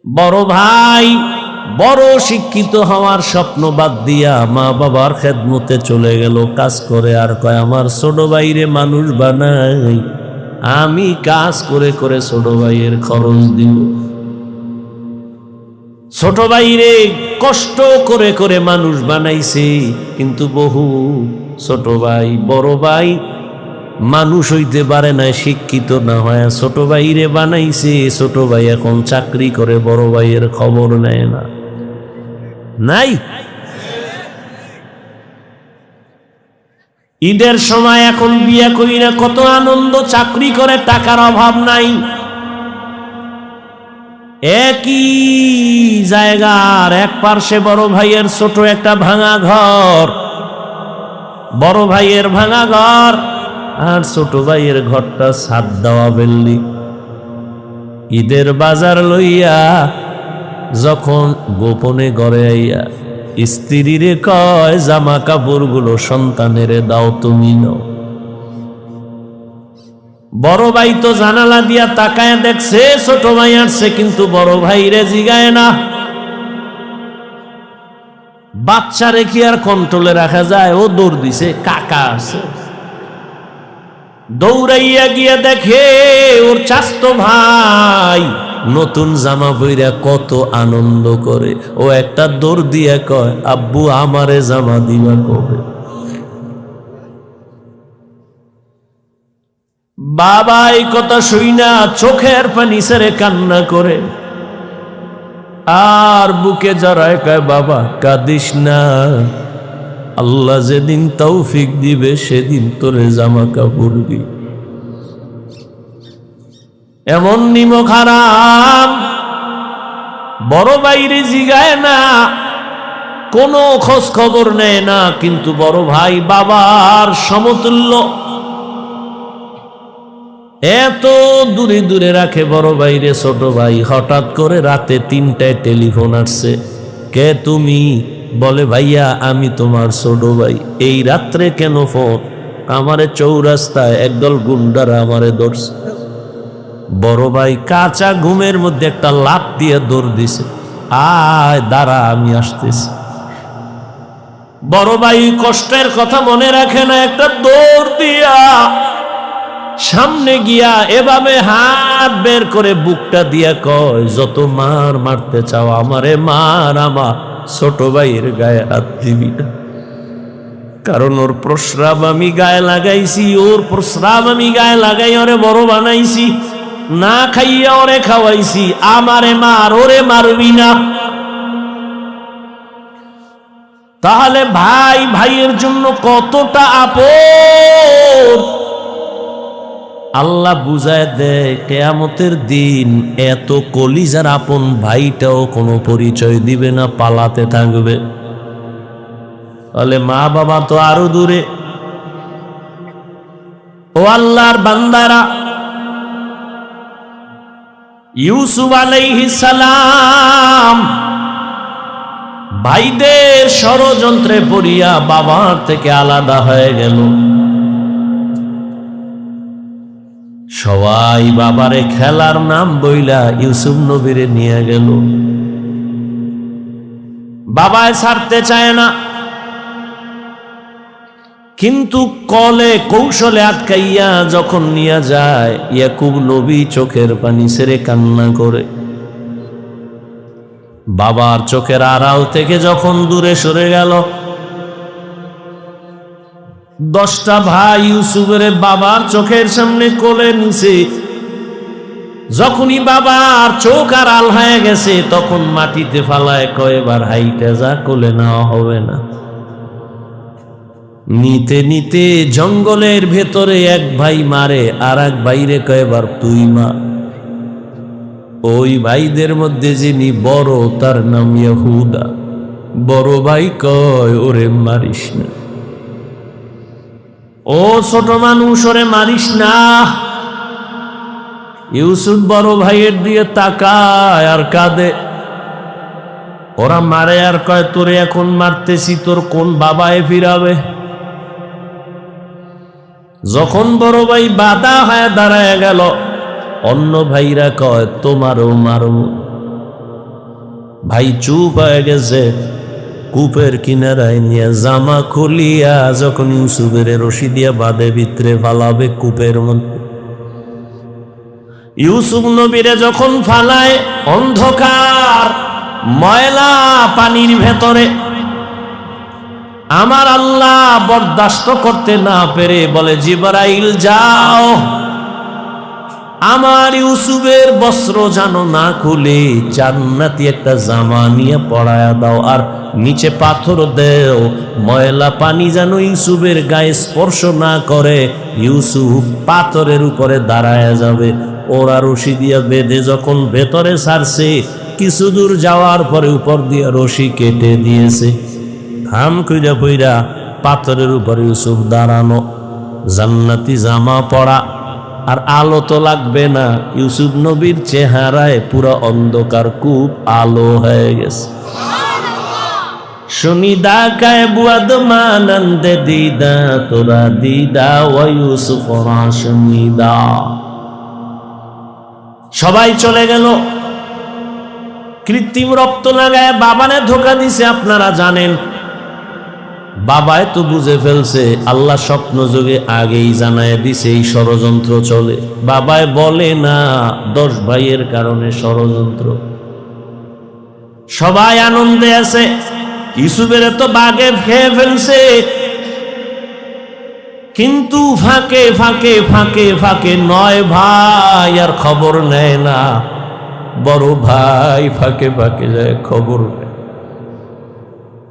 বড় ভাই বড় শিক্ষিত হওয়ার স্বপ্ন বাদ দিয়া মা বাবার খেদমতে চলে গেল, কাজ করে। আর কয় আমার ছোট ভাইরে মানুষ বানাই, আমি কাজ করে করে ছোট ভাইয়ের খরচ দিব। ছোট ভাইরে কষ্ট করে করে মানুষ বানাইছে, কিন্তু বহু ছোট ভাই বড় ভাই মানুষ হইতে পারে না, শিক্ষিত না হয় ছোট ভাইরে বানাইছে। ছোট ভাই এখন চাকরি করে, বড় ভাইয়ের খবর নেয় না। নাই ঈদের সময় এখন বিয়ে করি না, কত আনন্দ, চাকরি করে, টাকার অভাব নাই। একই জায়গার এক পার্শ্বে বড় ভাইয়ের ছোট একটা ভাঙা ঘর, বড় ভাইয়ের ভাঙা ঘর আর ছোট ভাইয়ের ঘরটা ছাদ দেওয়া বিল্ডিং। ঈদের বাজার লইয়া যখন গোপনে ঘরে আইয়া স্ত্রীরে কয় জামা কাপড় গুলো সন্তানেরে দাও, তুমি নাও। বড় ভাই তো জানালা দিয়া তাকায় দেখছে ছোট ভাই আসছে, কিন্তু বড় ভাইরে জিগায় না। বাচ্চা রেখে আর কন্ট্রোলে রাখা যায়? ও দৌড় দিছে, কাকা আছে। দৌড়াইয়া গিয়ে দেখে ওর চাচতো ভাই নতুন জামা পইরা কত আনন্দ করে। ও একটা দৌড় দিয়া কয় আব্বু আমারে জামা দিবা কবে? বাবা এই কথা শুইনা চোখের পানি ছেড়ে কান্না করে আর বুকে জড়ায় কয় বাবা কাঁদিস না, আল্লাহ যেদিন তৌফিক দিবে সেদিন তোরে জামা কাপড় দিবে। এমন নিমক হারাম বড় বাইরে জিগায় না, কোনো খোঁজ খবর নেয় না, কিন্তু বড় ভাই বাবার সমতুল্য, এত দূরে দূরে রাখে বড় ভাইরে ছোট ভাই। হঠাৎ করে রাতে 3টায় টেলিফোন আসছে, কে তুমি? বলে ভাইয়া আমি তোমার ছোট ভাই। এই রাত্রে কেন ফোন? আমারে চৌরাস্তায় একদল গুন্ডারা আমারে ধরছে। বড় ভাই কাঁচা ঘুমের মধ্যে একটা লাফ দিয়ে দৌড় দিছে, আয় দাঁড়া আমি আসতেছি। বড় ভাই কষ্টের কথা মনে রাখে না, একটা দৌড় দিয়া সামনে গিয়া এভাবে হাত বের করে বুকটা দিয়া কয় যত মার মারতে চাও আমারে মার, আমার ছোট ভাইয়ের গায়ে হাত দিবি না। কারণ ওর প্রস্রাব আমি গায়ে লাগাইছি, ওর প্রস্রাব আমি গায়ে লাগাই ওরে বড় বানাইছি, না খাইয়া ওরে খাওয়াইছি, আমারে মার, ওরে মারবি না। তাহলে ভাই ভাইয়ের জন্য কতটা আপন আল্লাহ বুঝায় দেয়। কিয়ামতের দিন এত কলিজার আপন ভাইটাও কোনো পরিচয় দিবে না, পালাতে থাকবে। তাহলে মা বাবা তো আরো দূরে। ও আল্লাহর বান্দারা, ইউসুফ আলাইহিস সালাম ভাইদের ষড়যন্ত্রে পড়িয়া বাবার থেকে আলাদা হয়ে গেল। সবাই বাবারে খেলার নাম বইলা ইউসুফ নবীরে নিয়ে গেল। বাবায় ছাড়তে চায় না, কিন্তু কলে কৌশলে আটকাইয়া যখন নিয়ে যায় ইয়াকুব নবী চোখের পানি ছেড়ে কান্না করে। বাবার চোখের আড়াল থেকে যখন দূরে সরে গেল, 10টা ভাই ইউসুফের বাবার চোখের সামনে কোলে নিছে। যখনই বাবার চোখ আড়াল হয়ে গেছে তখন মাটিতে ফালায় কয় এবার হাইটা যা, কোলে নেওয়া হবে না। নিতে নিতে জঙ্গলের ভেতরে এক ভাই মারে, আর এক ভাইরে কয় এবার তুই মা। ওই ভাইদের মধ্যে যিনি বড় তার নাম ইহুদা। বড় ভাই কয় ওরে মারিস না, ও ছোট মানুষ ওরে মারিস না। ইউসুফ বড় ভাইয়ের দিয়ে তাকায় আর কাঁদে। ওরা মারে আর কয় তোরে এখন মারতেছি, তোর কোন বাবায় ফিরাবে? যখন বড় ভাই বাধা হয়ে দাঁড়ায় গেল, অন্য ভাইরা কয় তোমারও মারব। ভাই চুপ হয়ে গেছে। কূপের কিনারায় নিয়ে জামা খুলিয়া যখন ইউসুফের রশি দিয়া বাঁধে ভিতরে ফালাবে কূপের মধ্যে, ইউসুফ নবীরে যখন ফালায় অন্ধকার ময়লা পানির ভেতরে, আমার আল্লাহ বরদাস্ত করতে না পেরে বলে, জিবরাইল যাও, আমার ইউসুফের বস্ত্র যেন না খুলে জান্নাতি একটা জামা নিয়ে পরায়া দাও, আর নিচে পাথর দেও, ময়লা পানি যেন ইউসুফের গায়ে স্পর্শ না করে, ইউসুফ পাথরের উপরে দাঁড়ায়া যাবে। ওরা রশি দিয়া বেঁধে যখন ভেতরে ছাড়ছে, কিছু দূর যাওয়ার পরে উপর দিয়া রশি কেটে দিয়েছে। হাম কইরা পইরা পাথরের উপরে ইউসুফ দাঁড়ানো, জান্নাতি জামা পরা, আর আলো তো লাগবে না। ইউসুফ নবীর চেহারায় পুরো অন্ধকার, কূপ আলো হয়ে গেছে। শুনিদা কায় বুয়াদ মানন্দে দিদা তোরা দিদা ও ইউসুফ শুনিদা। সবাই চলে গেল। কৃত্রিম রক্ত লাগায় বাবানে ধোকা দিছে, আপনারা জানেন। বাবায় তো বুঝে ফেলছে, আল্লাহ স্বপ্ন যোগে আগেই জানায় দিছে এই ষড়যন্ত্র চলে। বাবায় বলে না 10 ভাইয়ের কারণে ষড়যন্ত্র। সবাই আনন্দে আছে, ইউসুফের তো বাগে খেয়ে ফেলছে, কিন্তু ফাঁকে ফাঁকে ফাঁকে ফাঁকে 9 ভাই আর খবর নেয় না। বড় ভাই ফাঁকে ফাঁকে যায়, খবর নেয়।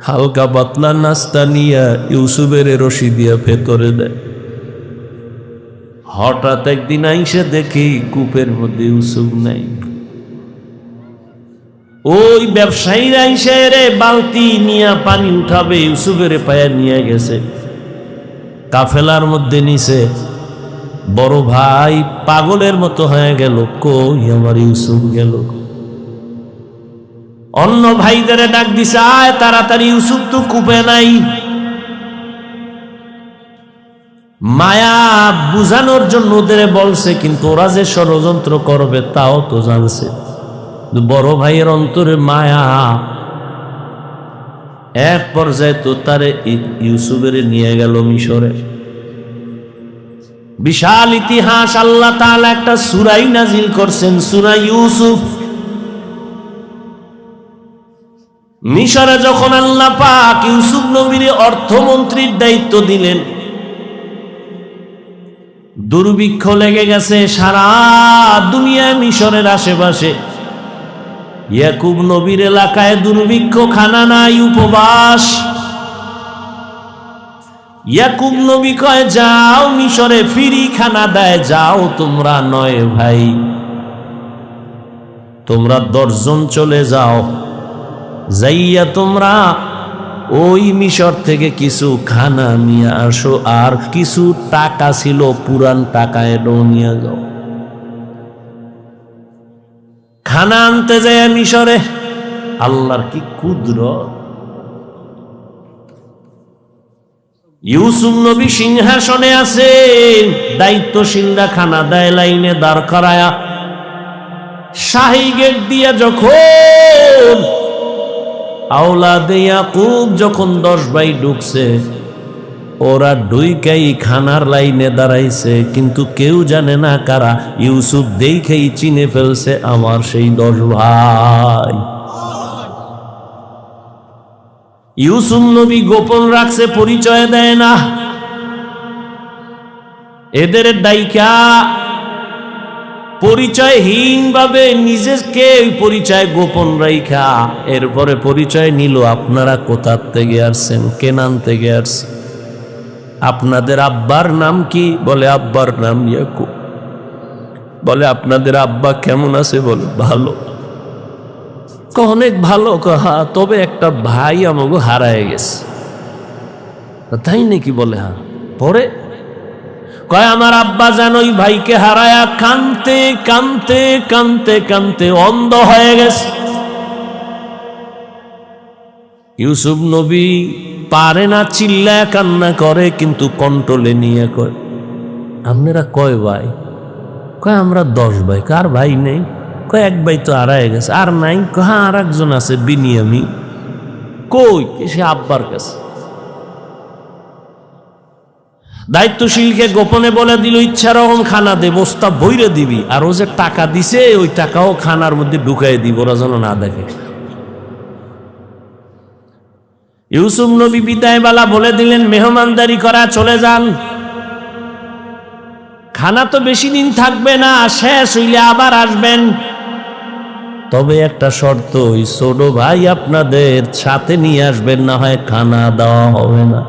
হালকা পাতলা নাস্তা নিয়ে ইউসুফের রশি দিয়া ভেতরে দেয়। হঠাৎ একদিন আইসে দেখি কূপের মধ্যে ইউসুফ নাই। ওই ব্যবসায়ীরা আইসে রে বালতি নিয়ে পানি উঠাবে, ইউসুফের পায়া নিয়ে গেছে, কাফেলার মধ্যে নিছে। বড় ভাই পাগলের মতো হয়ে গেল, কই আমার ইউসুফ গেল। অন্য ভাইদের ডাক দিছে, আয় তাড়াতাড়ি, ইউসুফ তো কূপে নাই। মায়া বুঝানোর জন্য ওদের বলছে, কিন্তু ওরা যে ষড়যন্ত্র করবে তাও তো জানছে। বড় ভাইয়ের অন্তরে মায়া, এক পর্যায়ে তো তারে ইউসুফের নিয়ে গেল মিশরে। বিশাল ইতিহাস। আল্লাহ তাআলা একটা সূরাই নাজিল করছেন, সূরা ইউসুফ। মিশরে যখন আল্লাহ পাক ইউসুফ নবীর অর্থমন্ত্রীর দায়িত্ব দিলেন, দুর্ভিক্ষ লেগে গেছে সারা দুনিয়ায়, মিশরের আশেপাশে। ইয়াকুব নবীর এলাকায় দুর্ভিক্ষ, খানা নাই, উপবাস। ইয়াকুব নবী কয়, যাও মিশরে, ফ্রি খানা দেয়, যাও তোমরা 9 ভাই, তোমরা 10 জন চলে যাও, যাইয়া তোমরা ওই মিশর থেকে কিছু খানা নিয়ে আসো, আর কিছু টাকা ছিল পুরান টাকা, এটাও নিয়ে যাও। খানা আনতে যায় মিশরে। আল্লাহর কি কুদরত! ইউসুফ নবী সিংহাসনে আছেন, দায়িত্বশীলরা খানা দেয় লাইনে দাঁড় করায়া। শাহী গেট দিয়া যখন আওলাদে ইয়াকুব যখন 10 ভাই ঢুকছে, ওরা ঢুইকাই খানার লাইনে দাঁড়াইছে, কিন্তু কেউ জানে না কারা। ইউসুফ দেখেই চিনে ফেলছে, আমার সেই 10 ভাই। ইউসুফ নবী গোপন রাখছে, পরিচয় দেয় না। এদের ডাইকা পরিচয়হীন ভাবে নিজেকে পরিচয় গোপন রাইখা এরপরে পরিচয় নিল, আপনারা কোথা থেকে আসছেন, কেনান থেকে আসছেন, আপনাদের আব্বার নাম কি? বলে আব্বার নাম ইয়াকুব। বলে আপনাদের আব্বা কেমন আছে? বলে ভালো। অনেক ভালো। কহা তবে একটা ভাই আমাকে হারায় গেছে। তাই নাকি? বলে হ্যাঁ। পরে কয় আমার আব্বা যেন ওই ভাইকে হারায়া কানতে কানতে কানতে কানতে অন্ধ হয়ে গেছে। ইউসুফ নবী পারে না, চিল্লায় কান্না করে, কিন্তু কন্ট্রোলে নিয়ে কয় আপনারা কয় ভাই? কয় আমরা 10 ভাই। কার ভাই নেই? কয় এক ভাই তো হারায় গেছে। আর নাই? হ্যাঁ আর একজন আছে বিনিয়ামিন। কই? সে আব্বার কাছে। দায়িত্বশীলকে গোপনে বলে দিল ইচ্ছা রকম খানা দে, বস্তা বইরে দিবি, আর ও যে টাকা দিছে ওই টাকাও খানার মধ্যে ঢুকাই দিব, ওরা যেন না দেখে। ইউসুফ নবী বিদায় বেলা বলে দিলেন মেহমানদারি করা, চলে যান, খানা তো বেশি দিন থাকবে না, শেষ হইলে আবার আসবেন। তবে একটা শর্ত, ওই ছোট ভাই আপনাদের সাথে নিয়ে আসবেন, না হয় খানা দেওয়া হবে না।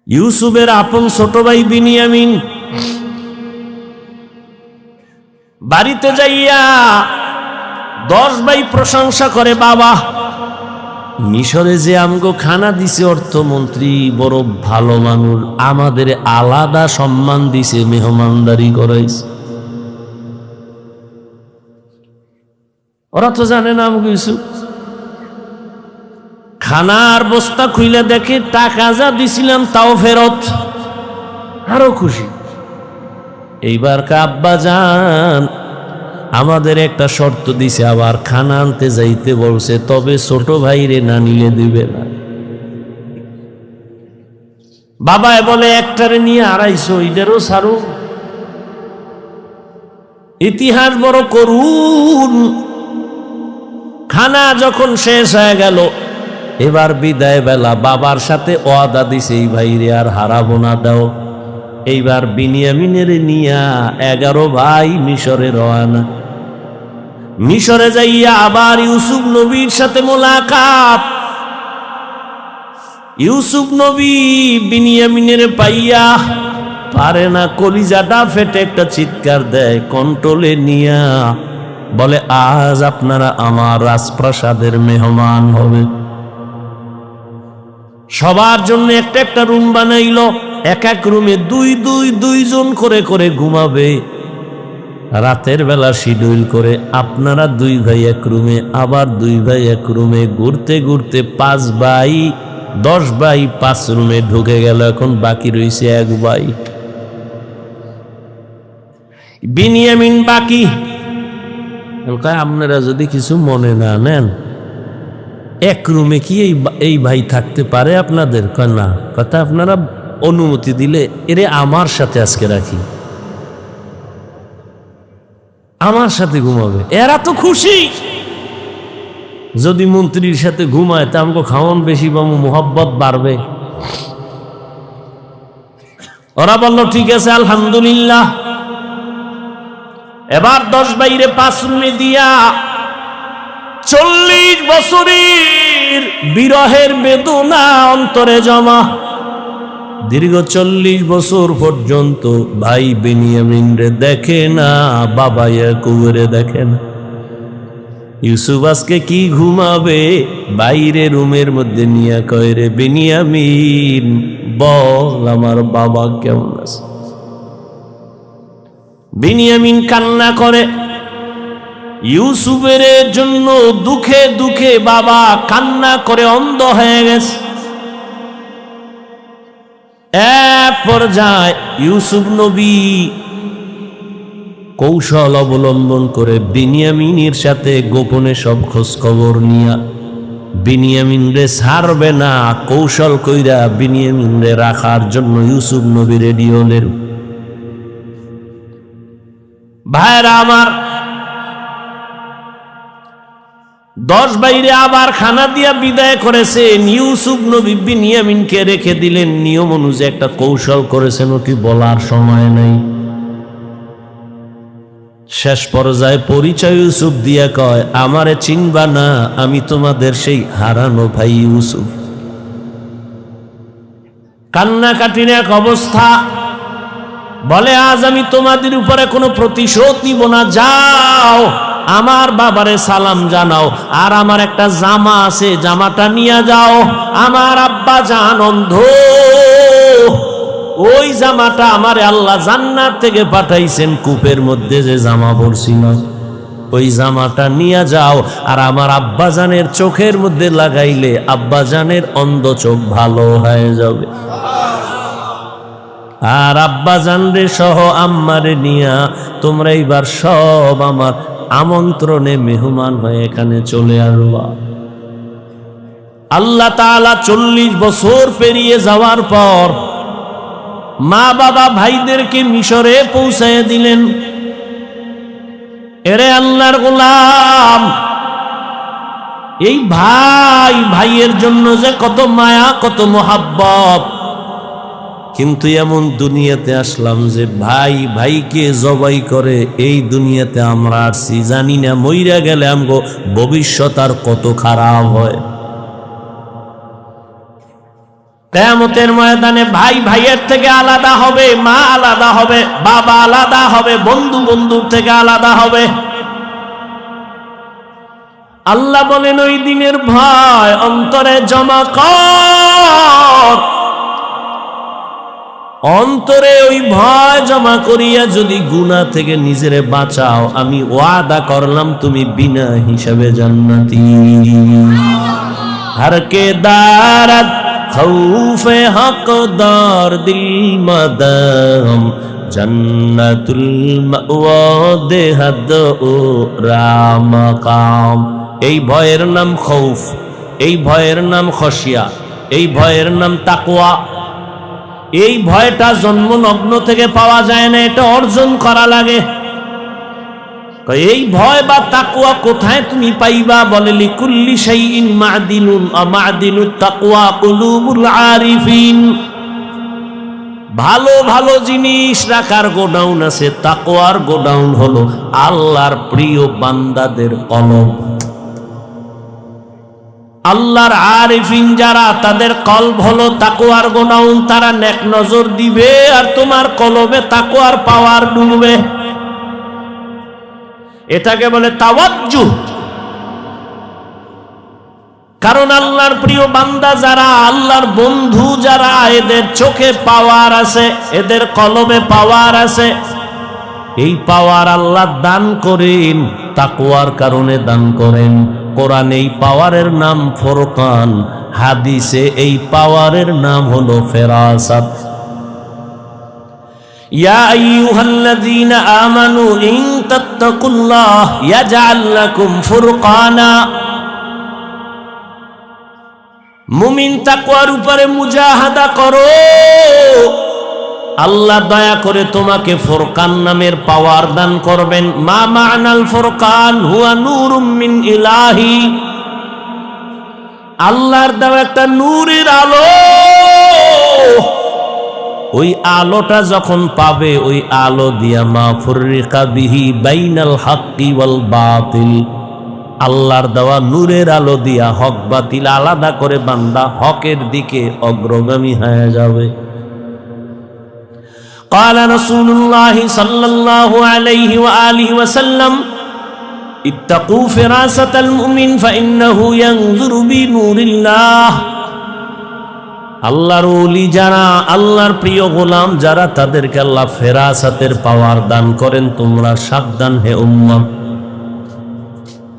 ইউসুফের আপন ছোট ভাই বিনিয়ামিন বাড়িতে যাইয়া 10 ভাই প্রশংসা করে, বাবা মিশরে যে আমগো খানা দিছে অর্থমন্ত্রী বড় ভালো মানুষ, আমাদের আলাদা সম্মান দিছে, মেহমানদারি করাইছে। ওরা তো জানে না আমগো ইউসুফ। খানার বস্তা খুইলে দেখে টাকা যা দিছিলাম তাও ফেরত, আরো খুশি। এইবার আব্বা যান আমাদের একটা শর্ত দিছে, আবার খানা আনতে যাইতে বলছে, তবে ছোট ভাইরে না নিলে দিবে না। বাবায় বলে একটারে নিয়ে আড়াইশো, এদেরও সারু। ইতিহাস বড় করুন। খানা যখন শেষ হয়ে গেল, এবার বিদায় বেলা বাবার সাথে ওয়াদা দিছে এই ভাইরে আর হারাবো না দাও। এইবার বিনিয়ামিনের নিয়া 11 ভাই মিশরে রওনা। মিশরে যাইয়া আবার ইউসুফ নবীর সাথে মোলাকাত। ইউসুফ নবী বিনিয়ামিনের পাইয়া পারে না, কলিজাটা ফেটে একটা চিৎকার দেয়, কন্ট্রোলে নিয়া বলে আজ আপনারা আমার রাজপ্রাসাদের মেহমান হবে। সবার জন্য একটা একটা রুম বানাইলো, এক এক রুমে দুইজন করে করে ঘুমাবে। রাতের বেলা শিডিউল করে আপনারা 2 ভাই এক রুমে, আবার 2 ভাই এক রুমে, ঘুরতে ঘুরতে 5 ভাই 10 ভাই 5 রুমে ঢুকে গেল। এখন বাকি রয়েছে 1 ভাই বিনিয়ামিন বাকি। আপনারা যদি কিছু মনে না নেন, এক রুমে কি এই ভাই থাকতে পারে আপনাদের? না, কথা আপনারা অনুমতি দিলে এরে আমার সাথে আজকে রাখি, আমার সাথে ঘুমাবে। এরা তো খুশি, যদি মন্ত্রীর সাথে ঘুমায় তা আমাকে খাওয়ান বেশি পাবো, মোহাব্বত বাড়বে। ওরা বলল ঠিক আছে আলহামদুলিল্লাহ। এবার 10 বাইরে 5 রুমে দিয়া 40 বছরের বিরহের বেদনা অন্তরে জমা। দীর্ঘ 40 বছর পর্যন্ত ভাই বেনিয়ামিন রে দেখে না, বাবা ইয়াকুবরে দেখে না। ইউসুফ আজকে কি ঘুমাবে? বাইরে রুমের মধ্যে নিয়ে কয়, রে বেনিয়ামিন বল আমার বাবা কেমন আছে? বেনিয়ামিন কান্না করে। ইউসুফের জন্য দুঃখে দুঃখে বাবা কান্না করে অন্ধ হয়ে গেছে। এক পর্যায়ে ইউসুফ নবী কৌশল অবলম্বন করে বিনিয়ামিনের সাথে গোপনে সব খোঁজ খবর নিয়া বিনিয়ামিন রে ছাড়বে না, কৌশল কইরা বিনিয়ামিন রে রাখার জন্য ইউসুফ নবী রেডি হলেন। ভাইরা আমার, 10 বাইরে আবার খানা দিয়া বিদায় করেছে। ইউসুফ নবী বিনিয়ামিনকে রেখে দিলেন। নিয়ম অনুযায়ী একটা কৌশল করেছেন, ওটি বলার সময় নেই। শেষ পর্যায়ে পরিচয় ইউসুফ দিয়া কয়, আমারে চিনবা না, আমি তোমাদের সেই হারানো ভাই ইউসুফ। কান্নাকাটির এক অবস্থা। বলে আজ আমি তোমাদের উপরে কোনো প্রতিশোধ নিব না, যাও আমার বাবারে সালাম জানাও, আর আমার একটা জামা আছে জামাটা নিয়ে যাও। আমার আব্বা জান অন্ধ, ওই জামাটা আমারে আল্লাহ জান্নাত থেকে পাঠাইছেন, কূপের মধ্যে যে জামা পরছিল ওই জামাটা নিয়ে যাও, আর আমার আব্বাজানের চোখের মধ্যে লাগাইলে আব্বাজানের অন্ধ চোখ ভালো হয়ে যাবে। আর আব্বা জানরে সহ আম্মারে নিয়া তোমরা এইবার সব আমার আমন্ত্রণে মেহমান হয়ে এখানে চলে আসবা। আল্লাহ তাআলা 40 বছর পেরিয়ে যাওয়ার পর মা বাবা ভাইদেরকে মিশরে পৌঁছায় দিলেন। এরে আল্লাহর গোলাম, এই ভাই ভাইয়ের জন্য যে কত মায়া কত মোহাব্বত, কিন্তু এমন দুনিয়াতে আসলাম যে ভাই ভাইকে জবাই করে এই দুনিয়াতে আমরা আসছি, জানি না মইরা গেলে আমগো ভবিষ্যৎ আর কত খারাপ হয়। কিয়ামতের ময়দানে ভাই ভাইয়ের থেকে আলাদা হবে, মা আলাদা হবে, বাবা আলাদা হবে, বন্ধু বন্ধুর থেকে আলাদা হবে। আল্লাহ বলেন ওই দিনের ভয় অন্তরে জমা কর, অন্তরে ওই ভয় জমা করিয়া যদি গুনাহ থেকে নিজেরে বাঁচাও, আমি ওয়াদা করলাম তুমি বিনা হিসাবে জান্নাতি। हर के दारत खौफे हकदार दिल मदम जन्नतुल मअवा देहद ও রামাকাম। এই ভয়ের নাম খৌফ, এই ভয়ের নাম খশিয়া, এই ভয়ের নাম তাকওয়া। এই ভয়টা জন্মলগ্ন থেকে পাওয়া যায় না, এটা অর্জন করা লাগে। এই ভয় বা তাকওয়া কোথায় তুমি পাইবা? বলে লিকুল্লি শাইইন মা'দিনুন আ মা'দিনুত তাকওয়া কুলুবুল আরিফিন। ভালো ভালো জিনিস রাখার গোডাউন আছে, তাকওয়ার গোডাউন হলো আল্লাহর প্রিয় বান্দাদের কলব। আল্লাহর আরিফিন যারা, তাদের কলব হলো তাকওয়ার গোডাউন। তারা নেক নজর দিবে আর তোমার কলবে তাকওয়ার পাওয়ার ডুববে। এটাকে বলে তাওয়াজ্জুহ। কারণ আল্লাহর প্রিয় বান্দা যারা, আল্লাহর বন্ধু যারা, এদের চোখে পাওয়ার আছে, এদের কলবে পাওয়ার আছে। এই পাওয়ার আল্লাহ দান করেন, তাকওয়ার কারণে দান করেন। কোরআনে এই পাওয়ারের নাম ফুরকান, হাদিসে এই পাওয়ারের নাম হলো ফেরাসাত। ইয়া আইয়ুহাল্লাযীনা আমানু ইন তাত্তাকুল্লাহ ইয়াজআল লাকুম ফুরকানা। মুমিন তাকওয়ার উপরে মুজাহাদা করো, আল্লাহ দয়া করে তোমাকে ফুরকান নামের পাওয়ার দান করবেন। মা মা'নাল ফুরকান হুয়া নূরুম মিন ইলাহি। আল্লাহর দেওয়া একটা নূরের আলো। ওই আলোটা যখন পাবে, ওই আলো দিয়া মা ফুররিকা বিহি বাইনাল হাক্কি ওয়াল বাতিল। আল্লাহর দেওয়া নূরের আলো দিয়া হক বাতিল আলাদা করে বান্দা হকের দিকে অগ্রগামী হয়ে যাবে। قال رسول الله صلى الله عليه وآله وسلم اتقوا فراسة المؤمن فإنه ينظر بنور الله। আল্লাহর ওলি যারা, আল্লাহর প্রিয় গোলাম যারা, তাদেরকে আল্লাহ ফেরাসাতের পাওয়ার দান করেন। তোমরা সাবধান হে উম্মত,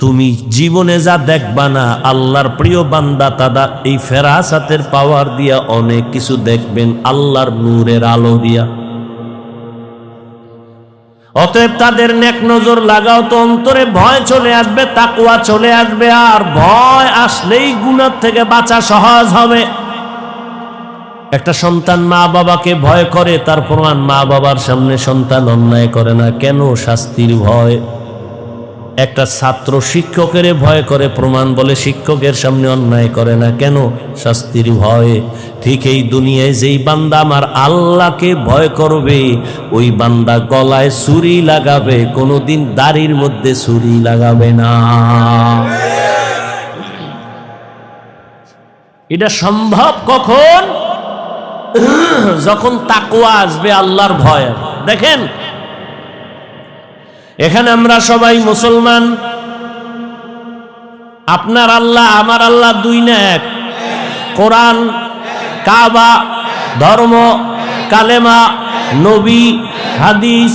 তুমি জীবনে যা দেখবা না, আল্লাহর প্রিয় বান্দা তারা এই ফেরাসাতের পাওয়ার দিয়া অনেক কিছু দেখবেন, আল্লাহর নূরের আলো দিয়া। অতএব তাদের নেক নজর লাগাও তো অন্তরে ভয় চলে আসবে, তাকওয়া চলে আসবে। আর ভয় আসলেই গুনাহ থেকে বাঁচা সহজ হবে। একটা সন্তান মা বাবাকে ভয় করে, তার প্রমাণ মা বাবার সামনে সন্তান অন্যায় করে না। কেন? শাস্তির ভয়। একটা ছাত্র শিক্ষকের ভয় করে, প্রমাণ বলে শিক্ষকের সামনে অন্যায় করে না। কেন? শাস্তির ভয়। ঠিক এই দুনিয়ায় যেই বান্দা আমার আল্লাহকে ভয় করবে, ওই বান্দা গলায় ছুরি লাগাবে, কোনোদিন দাড়ির মধ্যে ছুরি লাগাবে না। এটা সম্ভব কখন? যখন তাকওয়া আসবে, আল্লাহর ভয়। দেখেন, এখানে আমরা সবাই মুসলমান। আপনার আল্লাহ আমার আল্লাহ দুই না এক। কোরআন, কাবা, ধর্ম, কালেমা, নবী, হাদিস,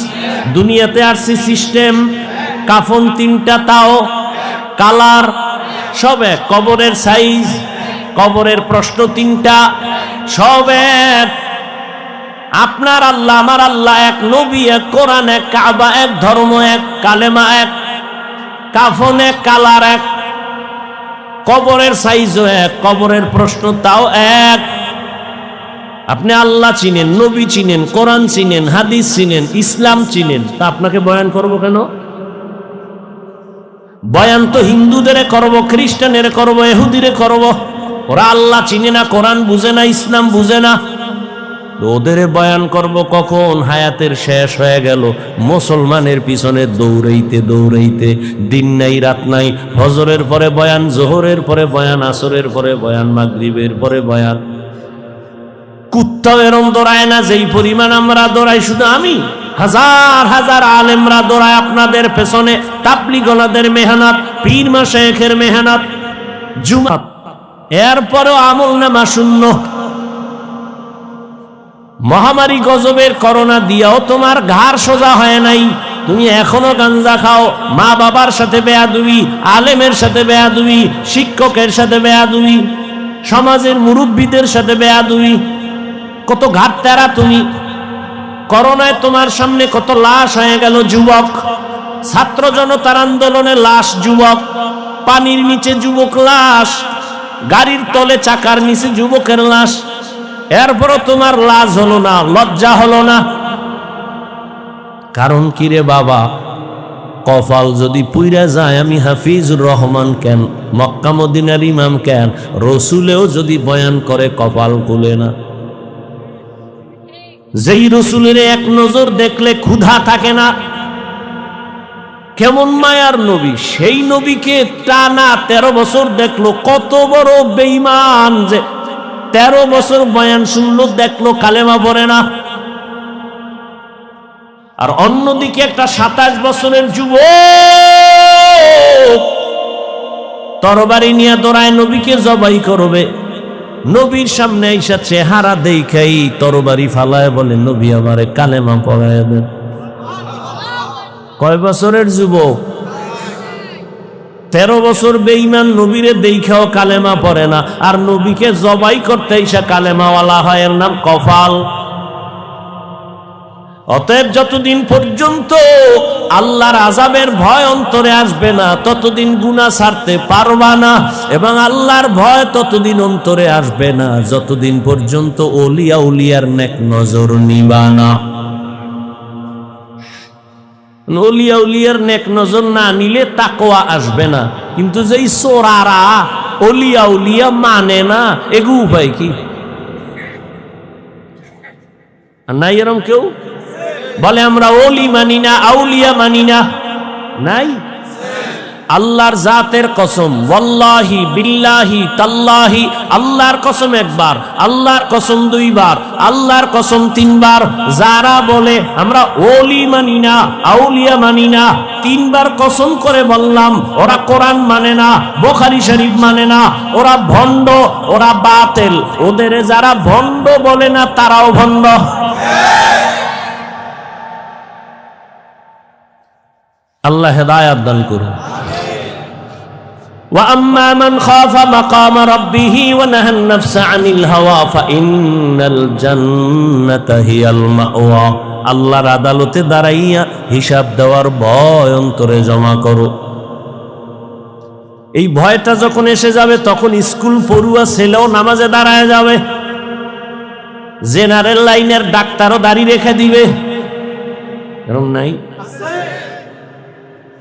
দুনিয়াতে আসছে সিস্টেম, কাফন তিনটা, তাও কালার সব এক, কবরের সাইজ, কবরের প্রশ্ন তিনটা, সব এক। আপনার আল্লাহ আমার আল্লাহ এক, নবী এক, কোরআন এক, কাবা এক, ধর্ম এক, কালেমা এক, কাফন এক, কালার এক, কবরের সাইজও এক, কবরের প্রশ্ন তাও এক। আপনি আল্লাহ চিনেন, নবী চিনেন, কোরআন চিনেন, হাদিস চিনেন, ইসলাম চিনেন, তা আপনাকে বয়ান করব কেন? বয়ান তো হিন্দুদের করব, খ্রিস্টানের করব, ইহুদিরে করব। ওরা আল্লাহ চিনে না, কোরআন বুঝে না, ইসলাম বুঝে না, ওদের বয়ান করব কখন? হায়াতের শেষ হয়ে গেল, মুসলমানের পিছনে দৌড়াইতে দৌড়াইতে, দিন নাই রাত নাই, ফজরের পরে বয়ান, জোহরের পরে বয়ান, আসরের পরে বয়ান, মাগরিবের পরে বয়ান। কুত্তাও এরম দৌড়ায় না যেই পরিমাণ আমরা দৌড়াই। শুধু আমি, হাজার হাজার আলেমরা দৌড়ায় আপনাদের পেছনে, তাবলীগলাদের মেহনত, পীর মাশায়েখের মেহনত, জুমাত, এরপরেও আমল নামা শূন্য। মহামারী গজবের করোনা দিয়াও তোমার ঘাড় সোজা হয় নাই, তুমি এখনো গাঞ্জা খাও, মা বাবার সাথে বেয়াদবি, আলেমের সাথে বেয়াদবি, শিক্ষকের সাথে বেয়াদবি, সমাজের মুরব্বীদের সাথে বেয়াদবি, কত ঘাট তেরা তুমি। করোনায় তোমার সামনে কত লাশ হয়ে গেল যুবক, ছাত্র জনতার আন্দোলনে লাশ যুবক, পানির নিচে যুবক লাশ, গাড়ির তলে চাকার নিচে যুবকের লাশ, এরপরও তোমার লাজ হলো না, লজ্জা হলো না। কারণ কি রে বাবা? কপাল যদি পুইরা যায়, আমি হাফিজুর রহমান কেন, মক্কা মদিনার ইমাম কেন, রসুলেও যদি বয়ান করে কপাল খুলে না। যেই রসুলের এক নজর দেখলে ক্ষুধা থাকে না, কেমন মায়ার নবী, সেই নবীকে টানা 13 বছর দেখলো, কত বড় বেঈমান যে 13 বছর বয়ান শুনলো, দেখলো কালেমা পড়ে না। আর অন্যদিকে একটা 27 বছরের যুবক তরবারি নিয়ে দৌড়ায় নবীকে জবাই করবে, নবীর সামনে আইসা চেহারা দেখাই তরবারি ফালায় বলে, নবী আমারে কালেমা পড়ায় দেন। কয় বছরের যুবক? 13 বছর বেঈমান, নবীরে দেখাও কালেমা পড়ে না, আর নবীকে জবাই করতে আইসা কালেমাওয়ালা হয়, এর নাম কপাল। অতএব যতদিন পর্যন্ত আল্লাহর আযাবের ভয় অন্তরে আসবে না, ততদিন গুনাহ ছাড়তে পারবা না, এবং আল্লাহর ভয় ততদিন অন্তরে আসবে না যতদিন পর্যন্ত ওলিয়া উলিয়ার নেক নজর নিবা না। ওলিয়া উলিয়ার নেক নজর না নিলে তাকওয়া আসবে না। কিন্তু যেই চোরারা ওলিয়া উলিয়া মানে না, এগু উপায় কি? নাই এরম কেউ বলে আমরা ওলি মানি না, আউলিয়া মানি না? নাই। আল্লাহর জাতের কসম, ওয়াল্লাহি বিল্লাহি তাল্লাহি, আল্লাহর কসম একবার, আল্লাহর কসম 2 বার, আল্লাহর কসম 3 বার। যারা বলে আমরা ওলি মানি না, আউলিয়া মানি না, 3 বার কসম করে বললাম, ওরা কোরআন মানে না, বুখারী শরীফ মানে না, ওরা ভণ্ড, ওরা বাতিল। ওদের যারা ভণ্ড বলে না, তারাও ভণ্ড। আল্লাহ হেদায়েত দান করুন। وَأَمَّا مَنْ خَافَ مَقَامَ رَبِّهِ وَنَهَى النَّفْسَ عَنِ الْهَوَى فَإِنَّ الْجَنَّةَ هِيَ الْمَأْوَى। আল্লাহর আদালতে দাঁড়াইয়া হিসাব দেওয়ার ভয় অন্তরে জমা করো। এই ভয়টা যখন এসে যাবে, তখন স্কুল পড়ুয়া ছেলেও নামাজে দাঁড়ায় যাবে, জেনারেল লাইনের ডাক্তারও দাড়ি রেখে দিবে। এরকম নাই?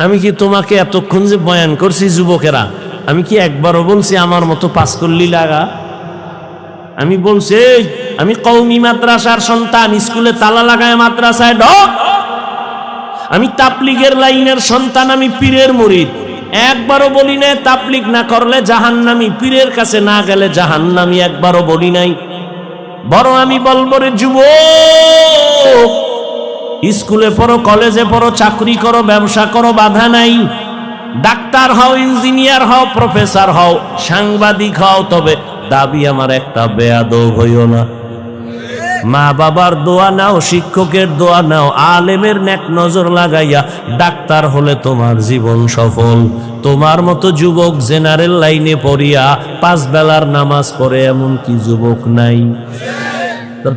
আমি কি তোমাকে এতক্ষণ যে বয়ান করছি যুবকেরা, আমি কি একবারও বলছি আমার মতো পাস করলি লাগা? আমি বলছি আমি কওমি মাদ্রাসার সন্তান, স্কুলে তালা লাগায় মাদ্রাসায় ঢোক। আমি তাবলীগের লাইনের সন্তান, আমি পীরের মুরিদ। একবারও বলি নাই তাবলীগ না করলে জাহান্নামী, পীরের কাছে না গেলে জাহান্নামী, একবারও বলি নাই। বড় আমি বলবো রে যুবক, স্কুলে পড়ো, কলেজে পড়ো, চাকরি করো, ব্যবসা করো, বাধা নাই। ডাক্তার হও, ইঞ্জিনিয়ার হও, প্রফেসর হও, সাংবাদিক হও, তবে দাবি আমার একটা, বেয়াদব হইও না। মা বাবার দোয়া নাও, শিক্ষকের দোয়া নাও, আলেমের নেক নজর লাগাইয়া ডাক্তার হলে তোমার জীবন সফল। তোমার মতো যুবক জেনারেল লাইনে পড়িয়া 5 বেলার নামাজ পড়ে এমন কি যুবক নাই?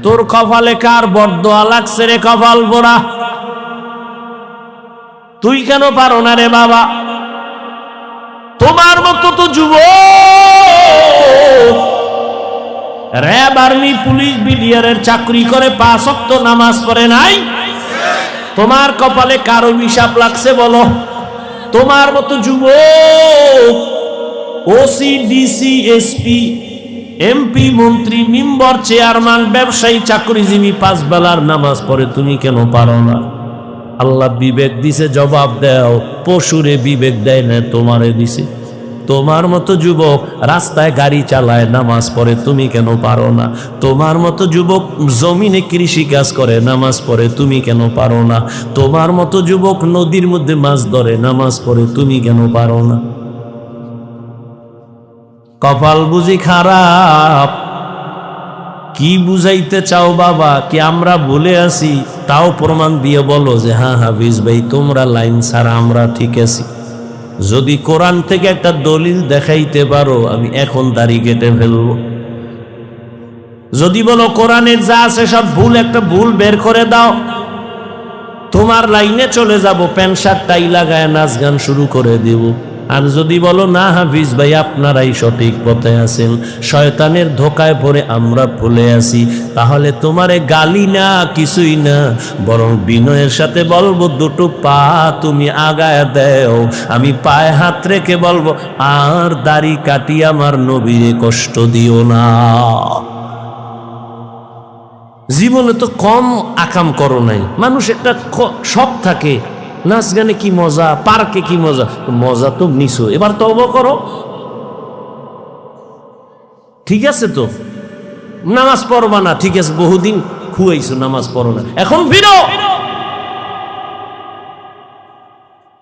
তোর কপালে কার বরদোয়া লাগছে রে কপাল পোড়া? তুই কেন পারো না রে বাবা? তোমার মতো তো যুবক র‍্যাব, আর্মি, পুলিশ, বিডিআরের চাকরি করে 5 ওয়াক্ত নামাজ পড়ে নাই। তোমার কপালে কার অভিশাপ লাগছে বলো? তোমার মতো যুবক ওসি, ডিসি, এসপি, এমপি, মন্ত্রী, মেম্বার, চেয়ারম্যান, ব্যবসায়ী, চাকরিজীবী 5 বেলার নামাজ পড়ে, তুমি কেন পারো না? আল্লাহ বিবেক দিছে, জবাব দাও। পশুরে বিবেক দেয় না, তোমারে দিছে। তোমার মতো যুবক রাস্তায় গাড়ি চালায়, নামাজ পড়ে, তুমি কেন পারো না? তোমার মতো যুবক জমিনে কৃষি কাজ করে, নামাজ পড়ে, তুমি কেন পারো না? তোমার মতো যুবক নদীর মধ্যে মাছ ধরে, নামাজ পড়ে, তুমি কেন পারো না? কপাল বুঝি খারাপ? কি বুঝাইতে চাও বাবা? কি আমরা ভুলে আছি? তাও প্রমাণ দিয়ে বলো যে হ্যাঁ হাফিজ ভাই, তোমরা লাইন ছাড়া আমরা ঠিক আছি। যদি কোরআন থেকে একটা দলিল দেখাইতে পারো, আমি এখন দাড়ি কেটে ফেলবো। যদি বলো কোরআনের যা আছে সব ভুল, একটা ভুল বের করে দাও, তোমার লাইনে চলে যাব, প্যান্ট শার্ট টাই লাগায় নাচ গান শুরু করে দেব। আর যদি বলো না হাফিজ ভাই, আপনারাই সঠিক পথে আছেন, শয়তানের ধোকায় পড়ে আমরা ভুলে আছি, তাহলে তোমারে গালি না, কিছুই না, বরং বিনয়ের সাথে বলবো, দুটো পা তুমি আগায় দেও, আমি পায়ে হাত রেখে বলবো, আর দাড়ি কাটি আমার নবীরে কষ্ট দিও না। জীবনে তো কম আকাম করো নাই। মানুষ একটা শখ থাকে, নাচ গানে কি মজা, পার্কে কি মজা, মজা তো নিছো, এবার তওবা করো। ঠিক আছে তো, নামাজ পড়বা না, ঠিক আছে, বহুদিন খুয়াইছো, নামাজ পড়ো না, এখন ফিরো।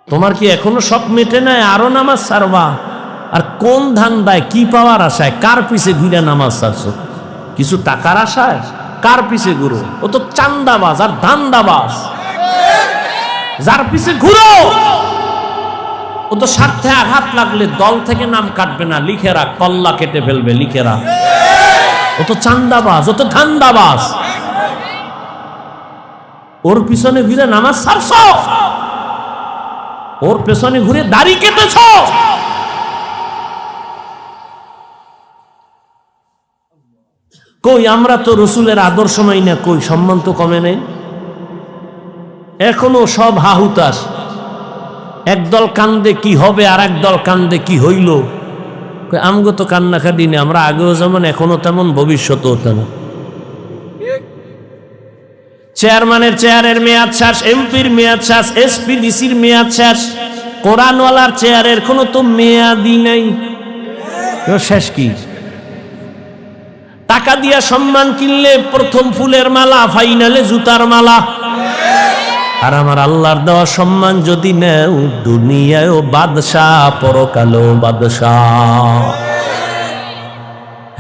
তোমার কি এখনো শখ মেটে নাই? আরো নামাজ ছাড়বা? আর কোন ধান্দায়, কি পাওয়ার আশায়, কার পিছে ঘুরে নামাজ ছাড়ছো? কিছু টাকার আশায়? কার পিছে ঘুরো? ও তো চান্দাবাজ আর ধান্দাবাজ। যার পিছে ঘুরো ও তো স্বার্থে আঘাত লাগলে দল থেকে নাম কাটবে না, লিখে রাখ, কল্লা কেটে ফেলবে, লিখে রাখ। ও তো চান্দাবাজ, ও তো ধান্দাবাজ। ওর পিছনে ঘুরে নামাজ ছাড়ছ, ওর পেছনে ঘুরে দাড়ি কেটেছ। কই আমরা তো রসুলের আদর্শ মাই না, কই সম্মান তো কমে নেই। এখনো সব হাহুতাস, একদল কান্দে কি হবে আর একদল কান্দে কি হইল। আমগো তো কান্নাকাটি নেই, আমরা আগেও যেমন এখনো তেমন, ভবিষ্যতেও তেমন। চেয়ারম্যানের চেয়ারের মেয়াদ শেষ, এমপির মেয়াদ শেষ, এসপি ডিসির মেয়াদ শেষ, কোরআনওয়ালার চেয়ারের কোনো তো মেয়াদই নাই। শেষ কি? টাকা দিয়া সম্মান কিনলে প্রথম ফুলের মালা, ফাইনালে জুতার মালা। আর আমার আল্লাহর দেওয়া সম্মান যদি নেও, দুনিয়ায়ও বাদশাহ, পরকালেও বাদশাহ।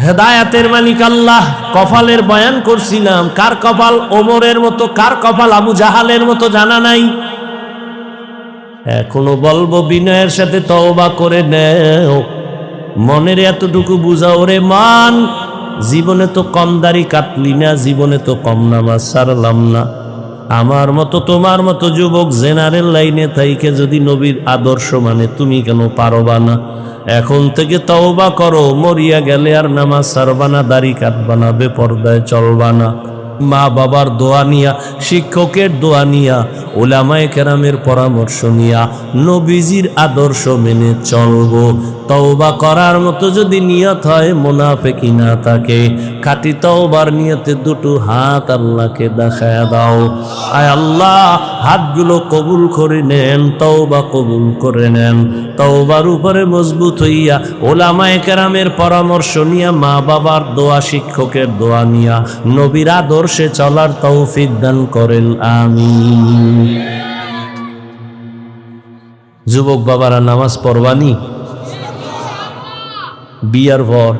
হেদায়াতের মালিক আল্লাহ। কপালের বয়ান করছিলাম, কার কপাল ওমরের মতো, কার কপাল আবু জাহালের মতো জানা নাই। এখনো বলবো বিনয়ের সাথে তওবা করে নেও, মনের এতটুকু বুঝাও রে মান, জীবনে তো কম দাড়ি কাটলি না, জীবনে তো কম নামাজ ছাড়লাম না। আমার মতো তোমার মতো যুবক জেনারেল লাইনে থাইকে যদি নবীর আদর্শ মানে, তুমি কেন পারবা না? এখন থেকে তওবা করো, মরিয়া গেলে আর নামাজ ছাড়বা না, দাড়ি কাটবা না, বেপরদায় চলবা না। মা বাবার দোয়া নিয়া, শিক্ষকের দোয়া নিয়া, উলামায়ে কেরামের পরামর্শ নিয়া, নবীজির আদর্শ মেনে চলবো। তওবা করার মতো যদি নিয়ত হয়, মুনাফিকি না থাকে, খাঁটি তওবার নিয়তে দুটো হাত আল্লাহকে দেখায়া দাও। আয় আল্লাহ, হাতগুলো কবুল করে নেন, তওবা কবুল করে নেন। তওবার উপরে মজবুত হইয়া, উলামায়ে কেরামের পরামর্শ নিয়া, মা বাবার দোয়া, শিক্ষকের দোয়া নিয়া, নবীর আদর্শে চলার তৌফিক দান করেন, আমিন। যুবক বাবারা, নামাজ পড়বানি? বিয়ার পর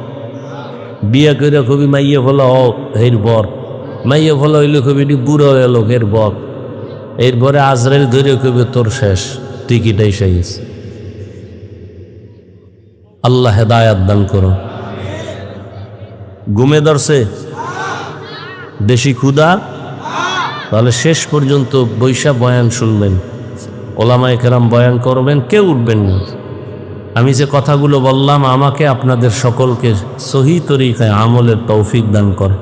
বিয়া করে কবি মাইয়ে ফলা এর বর, মাইয়ে ফলা হইলে কবি বুড়ো এলো এর বর, এরপরে আজরাইল ধরে কবি তোর শেষ, টিকিট এসে গেছে। আল্লাহ হেদায়াত দান করো। ঘুমে ধরছে? দেশি ক্ষুধা? তাহলে শেষ পর্যন্ত বৈশা বয়ান শুনবেন, ওলামায়ে কেরাম বয়ান করবেন, কেউ উঠবেন না। আমি যে কথাগুলো বললাম আমাকে আপনাদের সকলকে সহি তরিকায় আমলের তৌফিক দান করে।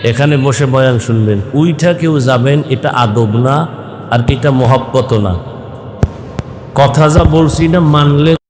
এখানে বসে বয়ান শুনবেন, উইঠা কেউ যাবেন, এটা আদব না, আর এটা মহব্বত না। কথা যা বলছি না মানলে